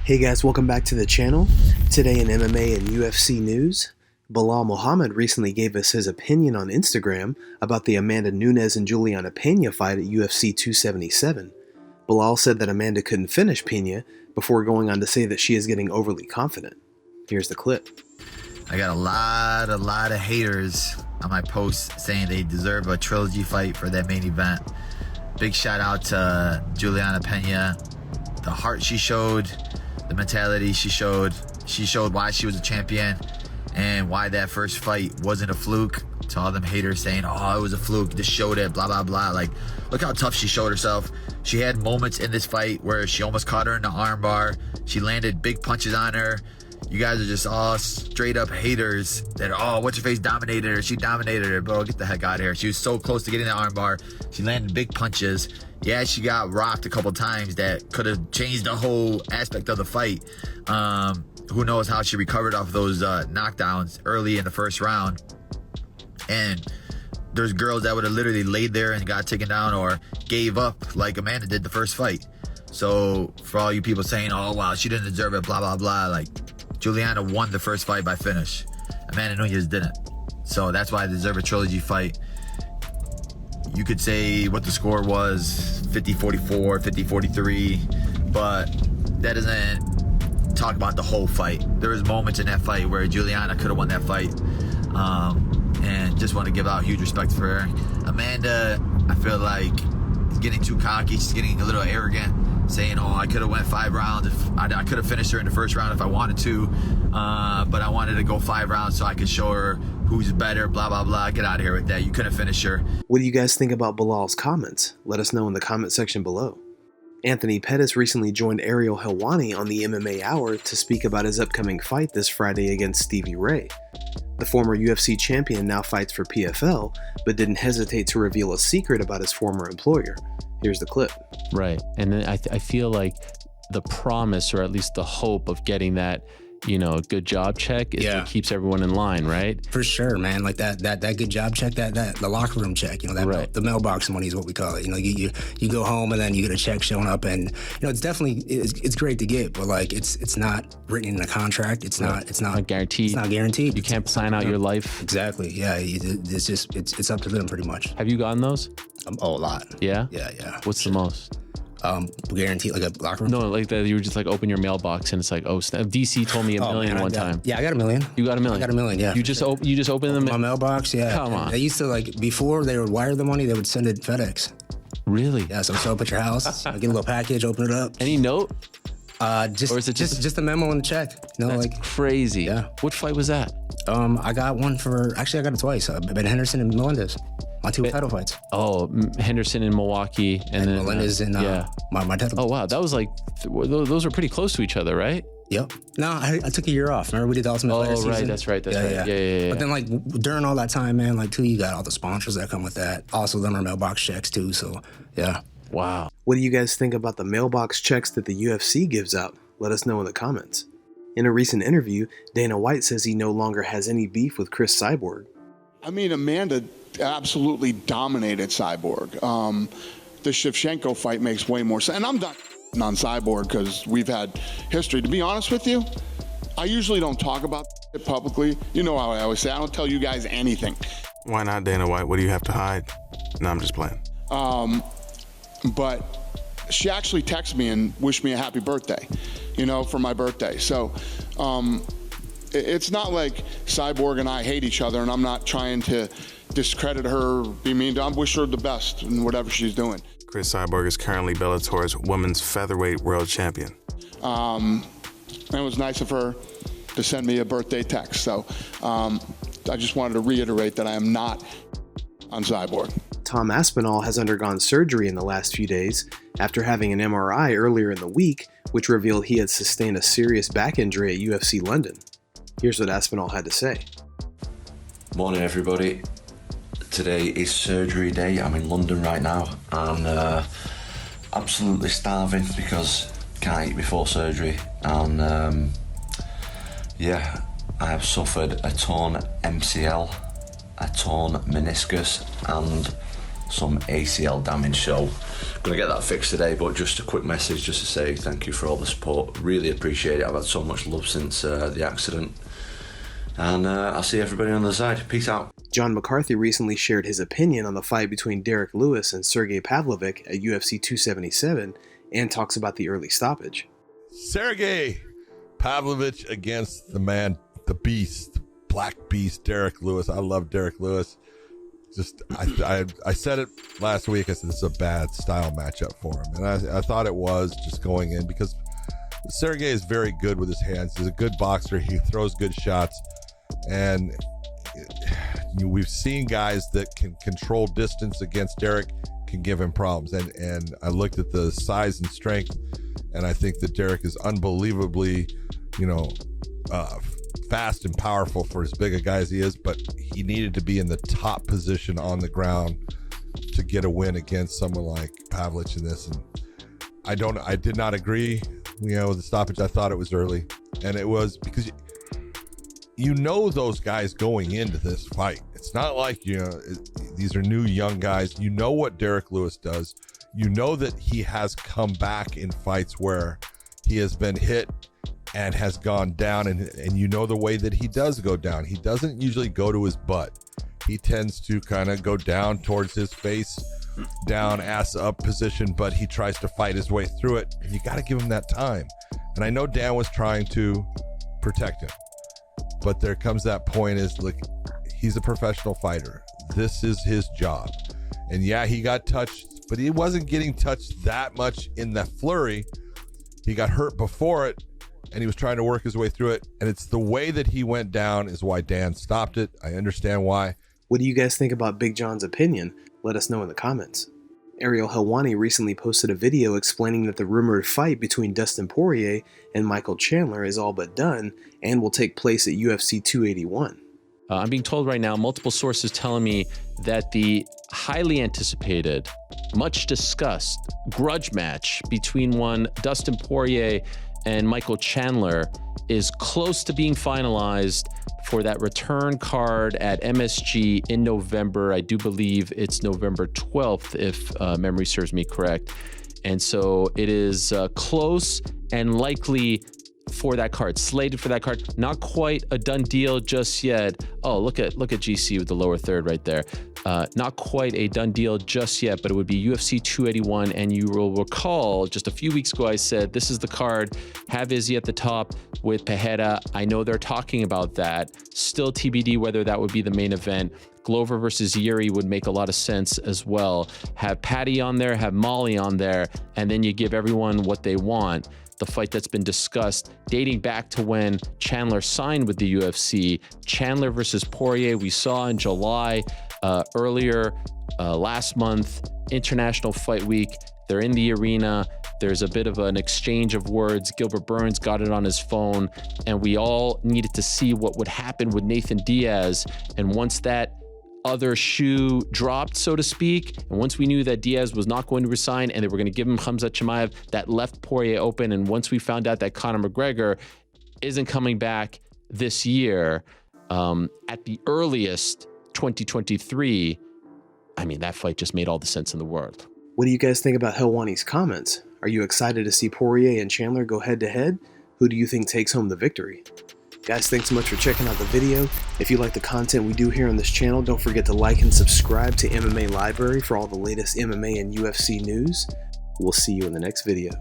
Hey guys, welcome back to the channel. Today in MMA and UFC news, Belal Muhammad recently gave us his opinion on Instagram about the Amanda Nunes and Julianna Pena fight at UFC 277. Belal said that Amanda couldn't finish Pena before going on to say that she is getting overly confident. Here's the clip. I got a lot of haters on my post saying they deserve a trilogy fight for that main event. Big shout out to Julianna Pena. The heart she showed, the mentality she showed why she was a champion and why that first fight wasn't a fluke. To all them haters saying, oh, it was a fluke, just showed it, blah, blah, blah. Like, look how tough she showed herself. She had moments in this fight where she almost caught her in the armbar. She landed big punches on her. You guys are just all straight up haters that, oh, what's her face dominated her. She dominated her. Bro, get the heck out of here. She was so close to getting the armbar. She landed big punches. Yeah, she got rocked a couple times that could have changed the whole aspect of the fight. Who knows how she recovered off those knockdowns early in the first round. And there's girls that would have literally laid there and got taken down or gave up like Amanda did the first fight. So for all you people saying, oh, wow, she didn't deserve it, blah, blah, blah. Like, Julianna won the first fight by finish. Amanda Nunes didn't. So that's why I deserve a trilogy fight. You could say what the score was, 50-44, 50-43, but that doesn't talk about the whole fight. There was moments in that fight where Julianna could have won that fight. And just want to give out huge respect for her. Amanda, I feel like, is getting too cocky. She's getting a little arrogant, saying, oh, I could have went 5 rounds. If I could have finished her in the first round if I wanted to, but I wanted to go 5 rounds so I could show her who's better, blah, blah, blah. Get out of here with that. You couldn't finish her. What do you guys think about Belal's comments? Let us know in the comment section below. Anthony Pettis recently joined Ariel Helwani on the MMA Hour to speak about his upcoming fight this Friday against Stevie Ray. The former UFC champion now fights for PFL, but didn't hesitate to reveal a secret about his former employer. Here's the clip. Right, and then I feel like the promise, or at least the hope of getting that, good job check is what keeps everyone in line, right? For sure, man. Like that good job check, that the locker room check, right. The mailbox money is what we call it. You go home and then you get a check showing up, and it's definitely it's great to get, but like it's not written in a contract. It's not guaranteed. It's not guaranteed. You can't sign out your life. Exactly. Yeah. It's up to them pretty much. Have you gotten those? A lot. Yeah. Yeah. What's the most? Guaranteed, like a locker room? No, like that you were just like open your mailbox and it's like, oh, DC told me $1 million one time. Yeah, I got $1 million. You got $1 million? I got $1 million, yeah. You just open them? My mailbox, yeah. Come on. They used to, like, before they would wire the money, they would send it FedEx. Really? Yeah, so show up at your house, get a little package, open it up. Any note? Or is it just a memo and a check? That's crazy. Yeah. What fight was that? I got one I got it twice. Ben Henderson and Melendez. My 2 title fights. Oh, Henderson in Milwaukee, and then Melendez in my title. Oh wow, that was like those were pretty close to each other, right? Yep. No, I took a year off. Remember we did the Ultimate Fighter season? Right, that's right. Yeah. But then like during all that time, man, like too, you got all the sponsors that come with that. Also, them are mailbox checks too. So yeah. Wow. What do you guys think about the mailbox checks that the UFC gives out? Let us know in the comments. In a recent interview, Dana White says he no longer has any beef with Chris Cyborg. I mean, Amanda absolutely dominated Cyborg. The Shevchenko fight makes way more sense. And I'm done on Cyborg because we've had history. To be honest with you, I usually don't talk about it publicly. You know how I always say, I don't tell you guys anything. Why not, Dana White? What do you have to hide? No, I'm just playing. But she actually texted me and wished me a happy birthday, for my birthday. So it's not like Cyborg and I hate each other, and I'm not trying to discredit her, be mean to her. I wish her the best in whatever she's doing. Chris Cyborg is currently Bellator's women's featherweight world champion. And it was nice of her to send me a birthday text. So I just wanted to reiterate that I am not on Cyborg. Tom Aspinall has undergone surgery in the last few days after having an MRI earlier in the week, which revealed he had sustained a serious back injury at UFC London. Here's what Aspinall had to say. Morning, everybody. Today is surgery day. I'm in London right now and absolutely starving because can't eat before surgery. And I have suffered a torn MCL, a torn meniscus, and some ACL damage, so I'm going to get that fixed today. But just a quick message just to say thank you for all the support. Really appreciate it. I've had so much love since the accident. And I'll see everybody on the other side. Peace out. John McCarthy recently shared his opinion on the fight between Derrick Lewis and Sergei Pavlovich at UFC 277 and talks about the early stoppage. Sergei Pavlovich against the man, the beast, Black Beast, Derrick Lewis. I love Derrick Lewis. Just, I said it last week. I said this is a bad style matchup for him. And I thought it was just going in because Sergei is very good with his hands. He's a good boxer. He throws good shots. And we've seen guys that can control distance against Derrick can give him problems. And I looked at the size and strength, and I think that Derrick is unbelievably, fast and powerful for as big a guy as he is, but he needed to be in the top position on the ground to get a win against someone like Pavlovich in this. And I did not agree, with the stoppage. I thought it was early, and it was because those guys going into this fight. It's not like, these are new young guys. You know what Derrick Lewis does. You know that he has come back in fights where he has been hit and has gone down, and you know the way that he does go down. He doesn't usually go to his butt. He tends to kind of go down towards his face, down, ass up position, but he tries to fight his way through it. And you got to give him that time. And I know Dan was trying to protect him, but there comes that point is, look, he's a professional fighter. This is his job. And yeah, he got touched, but he wasn't getting touched that much in that flurry. He got hurt before it, and he was trying to work his way through it. And it's the way that he went down is why Dan stopped it. I understand why. What do you guys think about Big John's opinion? Let us know in the comments. Ariel Helwani recently posted a video explaining that the rumored fight between Dustin Poirier and Michael Chandler is all but done and will take place at UFC 281. I'm being told right now, multiple sources telling me that the highly anticipated, much discussed grudge match between one Dustin Poirier and Michael Chandler is close to being finalized for that return card at MSG in November. I do believe it's November 12th, if memory serves me correct. And so it is close and likely for that card, slated for that card. Not quite a done deal just yet. Oh, look at GC with the lower third right there. Not quite a done deal just yet, but it would be UFC 281. And you will recall just a few weeks ago, I said, this is the card, have Izzy at the top with Pena. I know they're talking about that. Still TBD whether that would be the main event. Glover versus Yuri would make a lot of sense as well. Have Patty on there, have Molly on there, and then you give everyone what they want. The fight that's been discussed dating back to when Chandler signed with the UFC. Chandler versus Porier, we saw in July, earlier last month, International Fight Week. They're in the arena. There's a bit of an exchange of words. Gilbert Burns got it on his phone, and we all needed to see what would happen with Nathan Diaz. And once that other shoe dropped, so to speak, and once we knew that Diaz was not going to resign and they were going to give him Khamzat Chimaev, that left Poirier open. And once we found out that Conor McGregor isn't coming back this year, at the earliest 2023, I mean, that fight just made all the sense in the world. What do you guys think about Helwani's comments? Are you excited to see Poirier and Chandler go head-to-head? Who do you think takes home the victory? Guys, thanks so much for checking out the video. If you like the content we do here on this channel, don't forget to like and subscribe to MMA Library for all the latest MMA and UFC news. We'll see you in the next video.